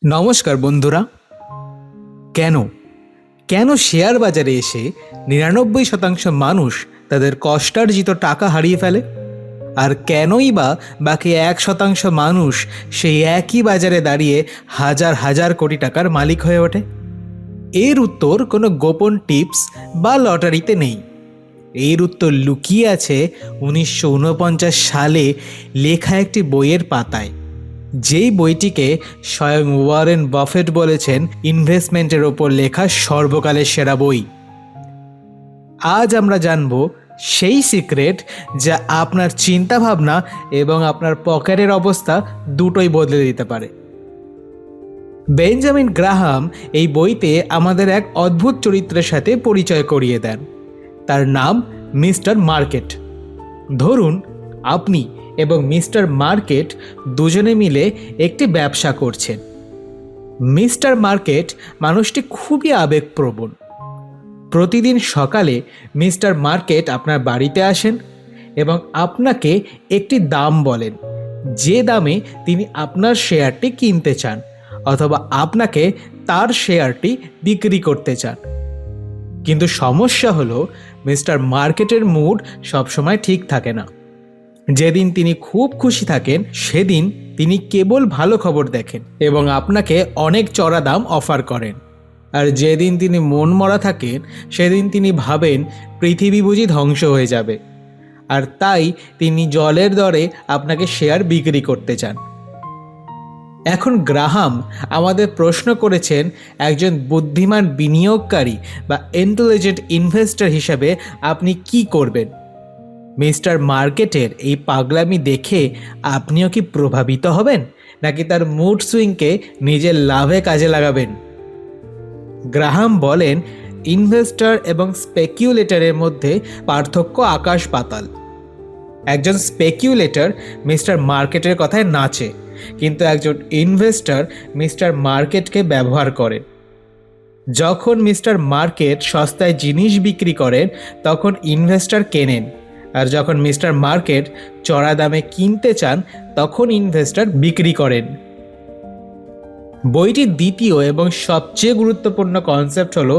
নমস্কার বন্ধুরা। কেন কেন শেয়ার বাজারে এসে ৯৯% মানুষ তাদের কষ্টার্জিত টাকা হারিয়ে ফেলে, আর কেনই বা বাকি ১% মানুষ সেই একই বাজারে দাঁড়িয়ে হাজার হাজার কোটি টাকার মালিক হয়ে ওঠে? এর উত্তর কোনো গোপন টিপস বা লটারিতে নেই। এর উত্তর লুকিয়ে আছে ১৯৪৯ সালে লেখা একটি বইয়ের পাতায়, যেই বইটিকে স্বয়ং ওয়ারেন বাফেট বলেছেন ইনভেস্টমেন্টের ওপর লেখা সর্বকালের সেরা বই। আজ আমরা জানব সেই সিক্রেট যা আপনার চিন্তাভাবনা এবং আপনার পকেটের অবস্থা দুটোই বদলে দিতে পারে। বেঞ্জামিন গ্রাহাম এই বইতে আমাদের এক অদ্ভুত চরিত্রের সাথে পরিচয় করিয়ে দেন। তার নাম মিস্টার মার্কেট। ধরুন আপনি এবং মিস্টার মার্কেট দুজনে মিলে একটি ব্যবসা করছেন। মিস্টার মার্কেট মানুষটি খুবই আবেগপ্রবণ। প্রতিদিন সকালে মিস্টার মার্কেট আপনার বাড়িতে আসেন এবং আপনাকে একটি দাম বলেন, যে দামে তিনি আপনার শেয়ারটি কিনতে চান অথবা আপনাকে তার শেয়ারটি বিক্রি করতে চান। কিন্তু সমস্যা হলো মিস্টার মার্কেটের মুড সবসময় ঠিক থাকে না। যেদিন তিনি খুব খুশি থাকেন সেদিন তিনি কেবল ভালো খবর দেখেন এবং আপনাকে অনেক চড়া দাম অফার করেন, আর যেদিন তিনি মন মরা থাকেন সেদিন তিনি ভাবেন পৃথিবী বুঝি ধ্বংস হয়ে যাবে, আর তাই তিনি জলের দরে আপনাকে শেয়ার বিক্রি করতে চান। এখন গ্রাহাম আমাদের প্রশ্ন করেছেন, একজন বুদ্ধিমান বিনিয়োগকারী বা ইন্টেলিজেন্ট ইনভেস্টর হিসেবে আপনি কি করবেন? মিস্টার মার্কেটের এই পাগলামি দেখে আপনিও কি প্রভাবিত হবেন, নাকি তার মুড সুইংকে নিজের লাভে কাজে লাগাবেন? গ্রাহাম বলেন, ইনভেস্টর এবং স্পেকিউলেটরের মধ্যে পার্থক্য আকাশ পাতাল। একজন স্পেকিউলেটর মিস্টার মার্কেটের কথায় নাচে, কিন্তু একজন ইনভেস্টর মিস্টার মার্কেটকে ব্যবহার করে। যখন মিস্টার মার্কেট সস্তায় জিনিস বিক্রি করেন তখন ইনভেস্টর কেনেন, আর যখন মিস্টার মার্কেট চড়া দামে কিনতে চান তখন ইনভেস্টর বিক্রি করেন। বইটির দ্বিতীয় এবং সবচেয়ে গুরুত্বপূর্ণ কনসেপ্ট হলো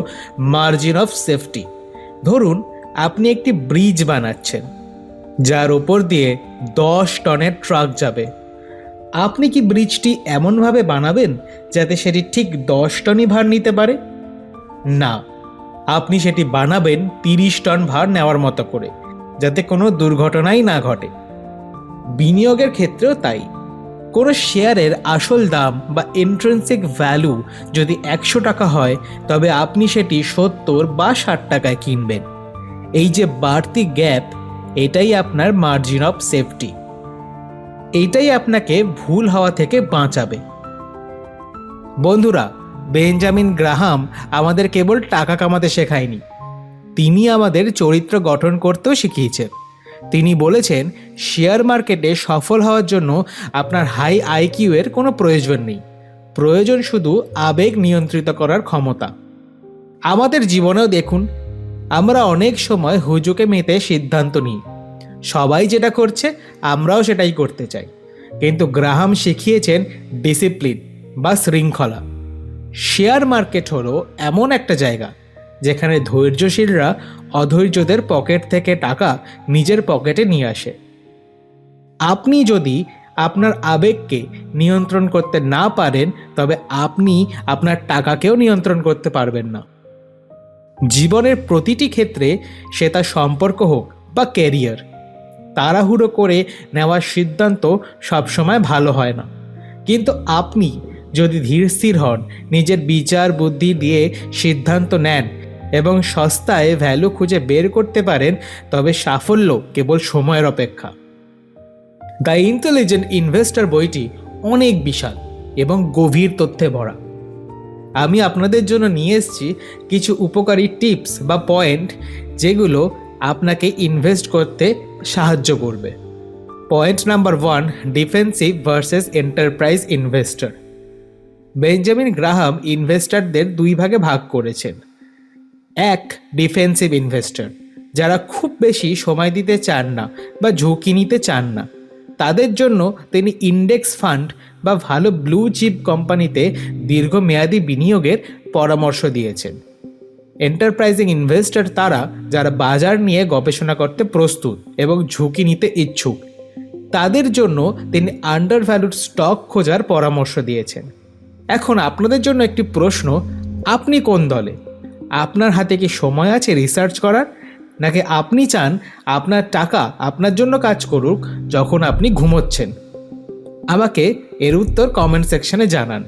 মার্জিন অফ সেফটি। ধরুন আপনি একটি ব্রিজ বানাচ্ছেন যার ওপর দিয়ে 10 টনের ট্রাক যাবে। আপনি কি ব্রিজটি এমনভাবে বানাবেন যাতে সেটি ঠিক 10 টনই ভার নিতে পারে? না, আপনি সেটি বানাবেন 30 টন ভার নেওয়ার মতো করে, যাতে কোনো দুর্ঘটনাই না ঘটে। বিনিয়োগের ক্ষেত্রেও তাই। কোনো শেয়ারের আসল দাম বা ইন্ট্রিনসিক ভ্যালু যদি 100 টাকা হয়, তবে আপনি সেটি 70 বা 60 টাকায় কিনবেন। এই যে বাড়তি গ্যাপ, এটাই আপনার মার্জিন অফ সেফটি। এইটাই আপনাকে ভুল হওয়া থেকে বাঁচাবে। বন্ধুরা, বেঞ্জামিন গ্রাহাম আমাদের কেবল টাকা কামাতে শেখায়নি, তিনি আমাদের চরিত্র গঠন করতেও শিখিয়েছেন। তিনি বলেছেন, শেয়ার মার্কেটে সফল হওয়ার জন্য আপনার হাই আইকিউ এর কোনো প্রয়োজন নেই, প্রয়োজন শুধু আবেগ নিয়ন্ত্রিত করার ক্ষমতা। আমাদের জীবনেও দেখুন, আমরা অনেক সময় হুজুকে মেতে সিদ্ধান্ত নিই। সবাই যেটা করছে আমরাও সেটাই করতে চাই, কিন্তু গ্রাহাম শিখিয়েছেন ডিসিপ্লিন বা শৃঙ্খলা। শেয়ার মার্কেট হলো এমন একটা জায়গা যেখানে ধৈর্যশীলরা অধৈর্যদের পকেট থেকে টাকা নিজের পকেটে নিয়ে আসে। আপনি যদি আপনার আবেগকে নিয়ন্ত্রণ করতে না পারেন, তবে আপনি আপনার টাকাকেও নিয়ন্ত্রণ করতে পারবেন না। জীবনের প্রতিটি ক্ষেত্রে, সে তার সম্পর্ক হোক বা ক্যারিয়ার, তাড়াহুড়ো করে নেওয়ার সিদ্ধান্ত সবসময় ভালো হয় না। কিন্তু আপনি যদি ধীরস্থির হন, নিজের বিচার বুদ্ধি দিয়ে সিদ্ধান্ত নেন এবং সস্তায় ভ্যালু খুঁজে বের করতে পারেন, তবে সাফল্য কেবল সময়ের অপেক্ষা। দ্য ইন্টেলিজেন্ট ইনভেস্টর বইটি অনেক বিশাল এবং গভীর তথ্যে ভরা। আমি আপনাদের জন্য নিয়ে এসেছি কিছু উপকারী টিপস বা পয়েন্ট, যেগুলো আপনাকে ইনভেস্ট করতে সাহায্য করবে। Point number 1, defensive versus enterprise investor. Benjamin Graham ইনভেস্টরদের 2 ভাগে ভাগ করেছেন। 1, ডিফেন্সিভ ইনভেস্টর, যারা খুব বেশি সময় দিতে চান না বা ঝুঁকি নিতে চান না। তাদের জন্য তিনি ইন্ডেক্স ফান্ড বা ভালো ব্লু চিপ কোম্পানিতে দীর্ঘমেয়াদী বিনিয়োগের পরামর্শ দিয়েছেন। এন্টারপ্রাইজিং ইনভেস্টর তারা যারা বাজার নিয়ে গবেষণা করতে প্রস্তুত এবং ঝুঁকি নিতে ইচ্ছুক। তাদের জন্য তিনি আন্ডার ভ্যালুড স্টক খোঁজার পরামর্শ দিয়েছেন। এখন আপনাদের জন্য একটি প্রশ্ন, আপনি কোন দলে? আপনার হাতে কি সময় আছে রিসার্চ করার, নাকি আপনি চান আপনার টাকা আপনার জন্য কাজ করুক যখন আপনি ঘুমোচ্ছেন? আমাকে এর উত্তর কমেন্ট সেকশনে জানান।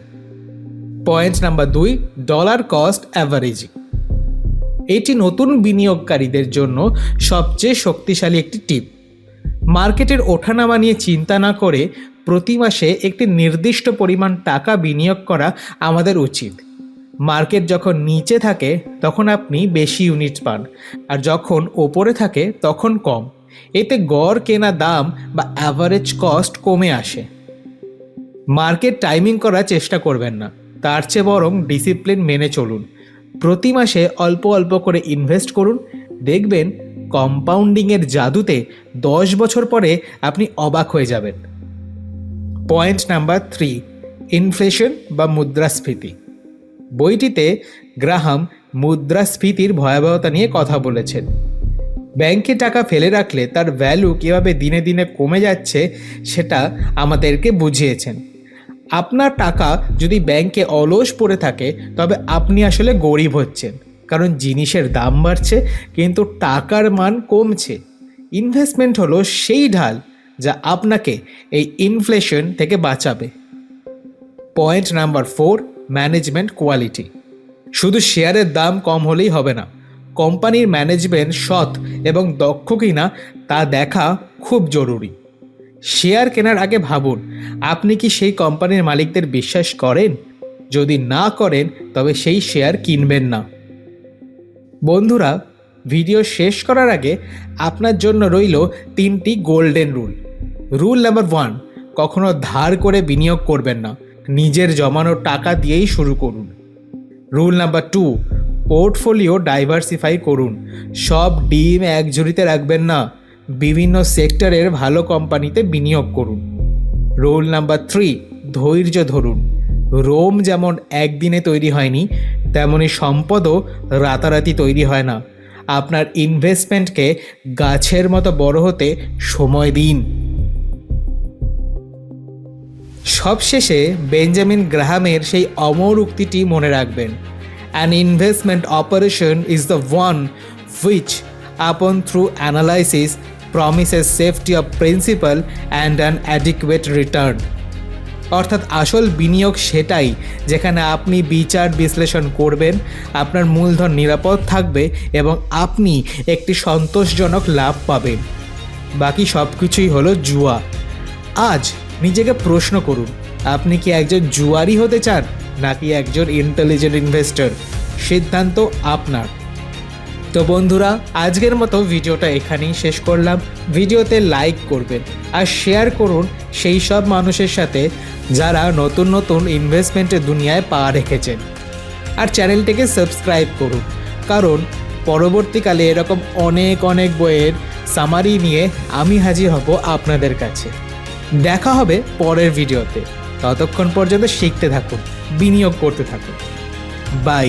Point number 2, dollar cost averaging. এটি নতুন বিনিয়োগকারীদের জন্য সবচেয়ে শক্তিশালী একটি টিপ। মার্কেটের ওঠানামা নিয়ে চিন্তা না করে প্রতি মাসে একটি নির্দিষ্ট পরিমাণ টাকা বিনিয়োগ করা আমাদের উচিত। মার্কেট যখন নিচে থাকে তখন আপনি বেশি ইউনিট পান, আর যখন ওপরে থাকে তখন কম। এতে গড় কেনা দাম বা অ্যাভারেজ কস্ট কমে আসে। মার্কেট টাইমিং করার চেষ্টা করবেন না, তার চেয়ে বরং ডিসিপ্লিন মেনে চলুন। প্রতি মাসে অল্প অল্প করে ইনভেস্ট করুন, দেখবেন কম্পাউন্ডিংয়ের জাদুতে 10 বছর পরে আপনি অবাক হয়ে যাবেন। পয়েন্ট নাম্বার 3, ইনফ্লেশন বা মুদ্রাস্ফীতি। বইটিতে গ্রাহাম মুদ্রাস্ফীতির ভয়াবহতা নিয়ে কথা বলেছেন। ব্যাংকে টাকা ফেলে রাখলে তার ভ্যালু কীভাবে দিনে দিনে কমে যাচ্ছে সেটা আমাদেরকে বুঝিয়েছেন। আপনার টাকা যদি ব্যাংকে অলস পড়ে থাকে তবে আপনি আসলে গরিব হচ্ছেন, কারণ জিনিসের দাম বাড়ছে কিন্তু টাকার মান কমছে। ইনভেস্টমেন্ট হলো সেই ঢাল যা আপনাকে এই ইনফ্লেশন থেকে বাঁচাবে। Point number 4, management quality. শুধু শেয়ারের দাম কম হলেই হবে না, কোম্পানির ম্যানেজমেন্ট সৎ এবং দক্ষ কিনা তা দেখা খুব জরুরি। শেয়ার কেনার আগে ভাবুন, আপনি কি সেই কোম্পানির মালিকদের বিশ্বাস করেন? যদি না করেন তবে সেই শেয়ার কিনবেন না। বন্ধুরা, ভিডিও শেষ করার আগে আপনার জন্য রইল 3টি গোল্ডেন রুল। রুল নাম্বার 1, কখনো ধার করে বিনিয়োগ করবেন না, নিজের জমানো টাকা দিয়েই শুরু করুন। রুল নাম্বার 2, পোর্টফোলিও ডাইভার্সিফাই করুন, সব ডিম এক ঝুড়িতে রাখবেন না, বিভিন্ন সেক্টরের ভালো কোম্পানিতে বিনিয়োগ করুন। রুল নাম্বার 3, ধৈর্য ধরুন। রোম যেমন একদিনে তৈরি হয়নি, তেমনি সম্পদও রাতারাতি তৈরি হয় না। আপনার ইনভেস্টমেন্টকে গাছের মতো বড় হতে সময় দিন। সবশেষে বেঞ্জামিন গ্রাহামের সেই অমর উক্তিটি মনে রাখবেন, An investment operation is the one which, upon through analysis, promises safety of principal and an adequate return. অর্থাৎ আসল বিনিয়োগ সেটাই যেখানে আপনি বিচার বিশ্লেষণ করবেন, আপনার মূলধন নিরাপদ থাকবে এবং আপনি একটি সন্তোষজনক লাভ পাবেন। বাকি সব কিছুই হলো জুয়া। আজ নিজেকে প্রশ্ন করুন, আপনি কি একজন জুয়ারি হতে চান নাকি একজন ইন্টেলিজেন্ট ইনভেস্টর? সিদ্ধান্ত আপনার। তো বন্ধুরা, আজকের মতো ভিডিওটা এখানেই শেষ করলাম। ভিডিওতে লাইক করবেন আর শেয়ার করুন সেই সব মানুষের সাথে যারা নতুন নতুন ইনভেস্টমেন্টের দুনিয়ায় পা রেখেছেন। আর চ্যানেলটিকে সাবস্ক্রাইব করুন, কারণ পরবর্তীকালে এরকম অনেক অনেক বইয়ের সামারি নিয়ে আমি হাজির হব আপনাদের কাছে। দেখা হবে পরের ভিডিওতে। ততক্ষণ পর্যন্ত শিখতে থাকুন, বিনিয়োগ করতে থাকুন। বাই।